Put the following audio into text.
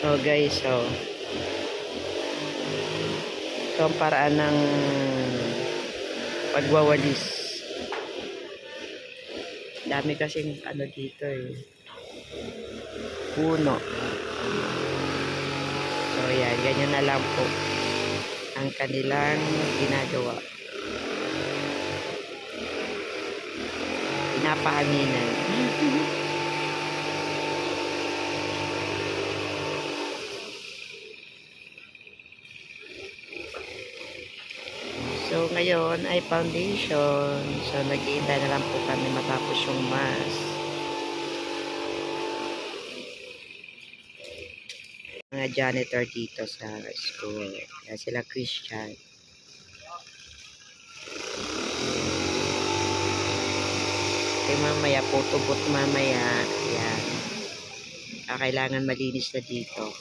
Oh guys, so ito ang paraan ng pagwawalis. Dami kasing ano dito eh. Puno. So yan, ganyan na lang po ang kanilang ginagawa. Pinapahanginan. So, ngayon ay foundation. So, nag-iintay na lang po kami matapos yung mass. Mga janitor dito sa school. Kaya sila Christian. Okay, mamaya, putubot mamaya. Yan. Kailangan malinis na dito.